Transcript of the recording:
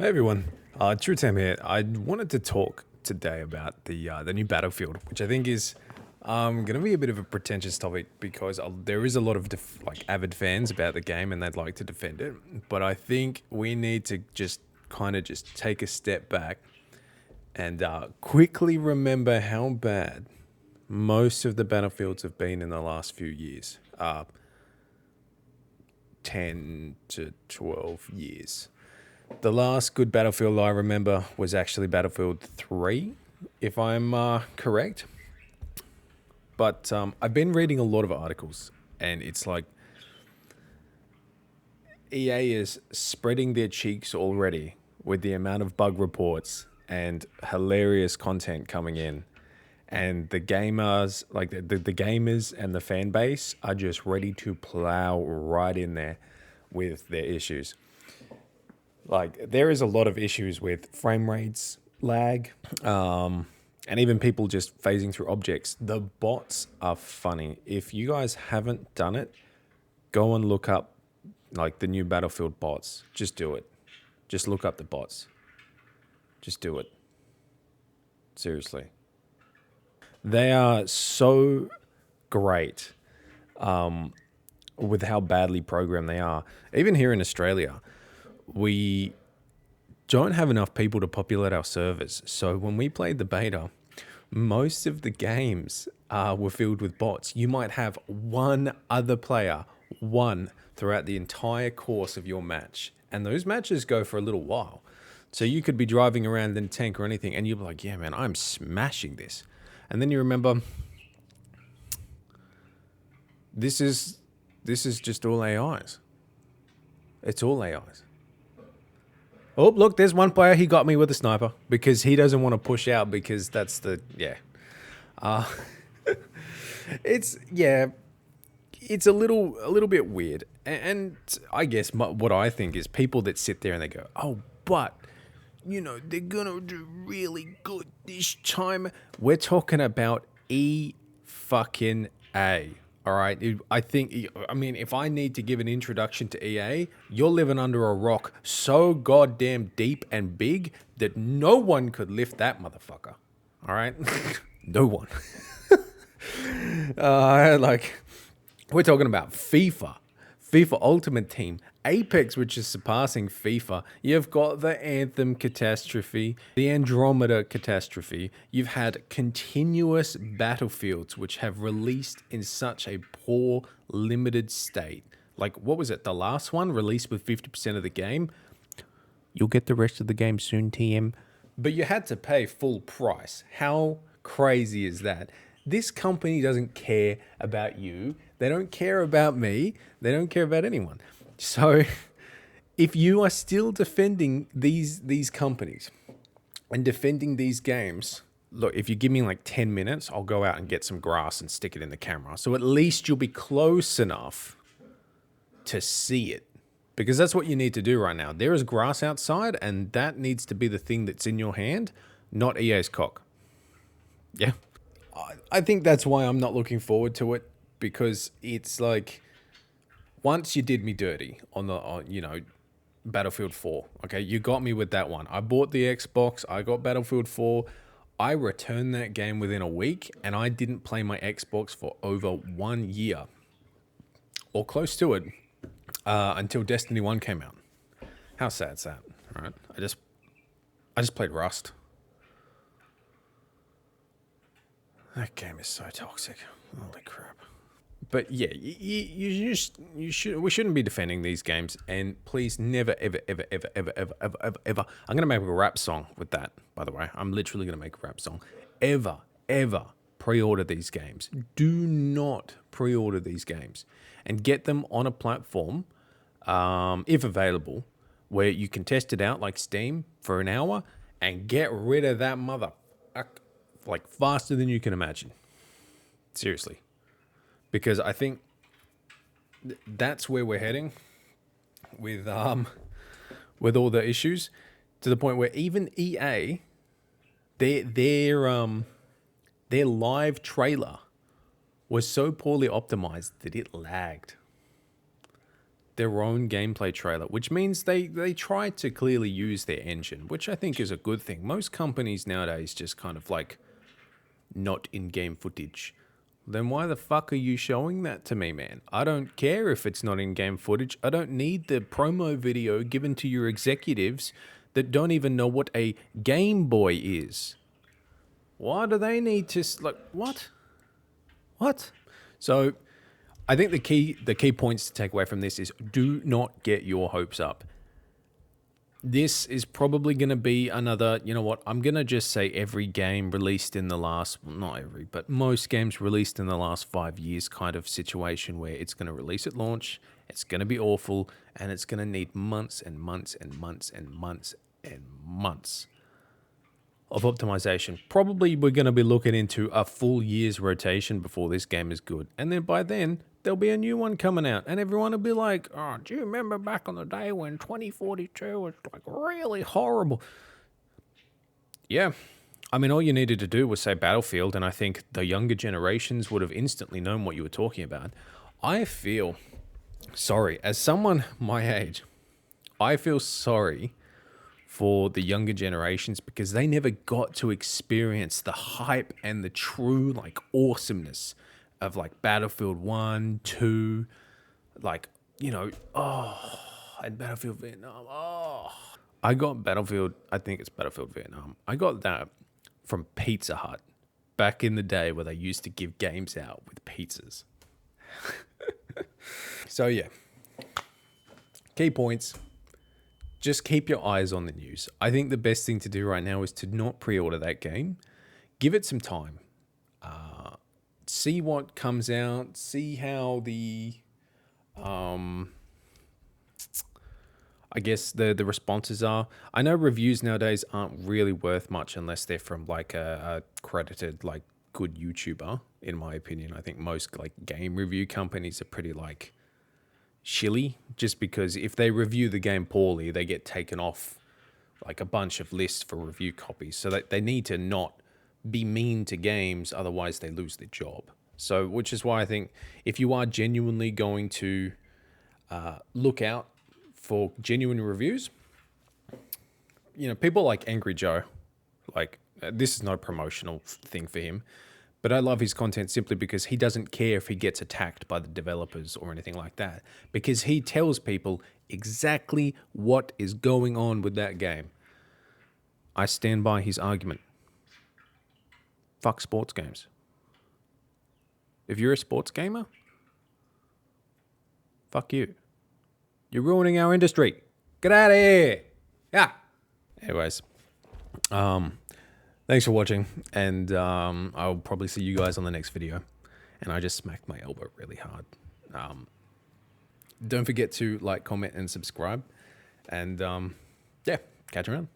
Hey everyone, True Tam here. I wanted to talk today about the new Battlefield, which I think is going to be a bit of a pretentious topic because there is a lot of avid fans about the game and they'd like to defend it. But I think we need to just kind of just take a step back and quickly remember how bad most of the Battlefields have been in the last few years, 10 to 12 years. The last good Battlefield I remember was actually Battlefield 3, if I'm correct. But I've been reading a lot of articles, and it's like EA is spreading their cheeks already with the amount of bug reports and hilarious content coming in. And the gamers, like the gamers and the fan base, are just ready to plow right in there with their issues. Like there is a lot of issues with frame rates, lag, and even people just phasing through objects. The bots are funny. If you guys haven't done it, go and look up like the new Battlefield bots. Just do it. Just look up the bots. Just do it. Seriously. They are so great with how badly programmed they are. Even here in Australia, we don't have enough people to populate our servers. So when we played the beta, most of the games were filled with bots. You might have one other player, one, throughout the entire course of your match. And those matches go for a little while. So you could be driving around in a tank or anything, and you'll be like, yeah, man, I'm smashing this. And then you remember, this is just all AIs. It's all AIs. Oh, look, there's one player. He got me with a sniper because he doesn't want to push out because that's the, yeah. Uh, it's a little bit weird. And I guess what I think is people that sit there and they go, oh, but, they're going to do really good this time. We're talking about fucking A. All right. I mean, if I need to give an introduction to EA, you're living under a rock so goddamn deep and big that no one could lift that motherfucker. All right. No one. Like, we're talking about FIFA Ultimate Team, Apex, which is surpassing FIFA. You've got the Anthem catastrophe, the Andromeda catastrophe. You've had continuous battlefields, which have released in such a poor, limited state. Like, what was it? The last one released with 50% of the game. You'll get the rest of the game soon, TM. But you had to pay full price. How crazy is that? This company doesn't care about you. They don't care about me. They don't care about anyone. So if you are still defending these companies and defending these games, look, if you give me like 10 minutes, I'll go out and get some grass and stick it in the camera. So at least you'll be close enough to see it. Because that's what you need to do right now. There is grass outside, and that needs to be the thing that's in your hand, not EA's cock. Yeah. I think that's why I'm not looking forward to it, because it's like, once you did me dirty on Battlefield 4. Okay, you got me with that one. I bought the Xbox, I got Battlefield 4. I returned that game within a week, and I didn't play my Xbox for over 1 year, or close to it, until Destiny 1 came out. How sad's that, right? I just played Rust. That game is so toxic. Holy crap. But yeah, we shouldn't be defending these games, and please never, ever, ever, ever, ever, ever, ever, ever, ever. I'm gonna make a rap song with that, by the way. I'm literally gonna make a rap song. Ever, ever pre-order these games. Do not pre-order these games, and get them on a platform, if available, where you can test it out like Steam for an hour and get rid of that like faster than you can imagine. Seriously. Because I think that's where we're heading with all the issues, to the point where even EA, their live trailer was so poorly optimized that it lagged. their own gameplay trailer, which means they try to clearly use their engine, which I think is a good thing. Most companies nowadays just kind of like not in-game footage. Then why the fuck are you showing that to me, man? I don't care if it's not in-game footage. I don't need the promo video given to your executives that don't even know what a Game Boy is. Why do they need to, like, what? What? So I think the key points to take away from this is do not get your hopes up. This is probably going to be another, you know what, I'm going to just say every game released in the last, well, not every, but most games released in the last 5 years kind of situation where it's going to release at launch, it's going to be awful, and it's going to need months and months and months and months and months of optimization. Probably we're going to be looking into a full year's rotation before this game is good. And then by then, there'll be a new one coming out. And everyone will be like, oh, do you remember back on the day when 2042 was like really horrible? Yeah. I mean, all you needed to do was say Battlefield, and I think the younger generations would have instantly known what you were talking about. I feel sorry. As someone my age, I feel sorry for the younger generations because they never got to experience the hype and the true like awesomeness of like Battlefield 1, 2, like, you know, oh, and Battlefield Vietnam. Oh, I got Battlefield, I think it's Battlefield Vietnam. I got that from Pizza Hut back in the day where they used to give games out with pizzas. So yeah, key points. Just keep your eyes on the news. I think the best thing to do right now is to not pre-order that game. Give it some time. See what comes out. See how the, I guess the responses are. I know reviews nowadays aren't really worth much unless they're from like a credited, like good YouTuber, in my opinion. I think most like game review companies are pretty like shilly, just because if they review the game poorly, they get taken off like a bunch of lists for review copies. So they need to not be mean to games, otherwise they lose their job. So, which is why I think if you are genuinely going to look out for genuine reviews, you know, people like Angry Joe, like this is not a promotional thing for him, but I love his content simply because he doesn't care if he gets attacked by the developers or anything like that, because he tells people exactly what is going on with that game. I stand by his argument. Fuck sports games. If you're a sports gamer, fuck you. You're ruining our industry. Get out of here. Yeah. Anyways, thanks for watching, and I'll probably see you guys on the next video. And I just smacked my elbow really hard. Don't forget to like, comment, and subscribe. And yeah, catch you around.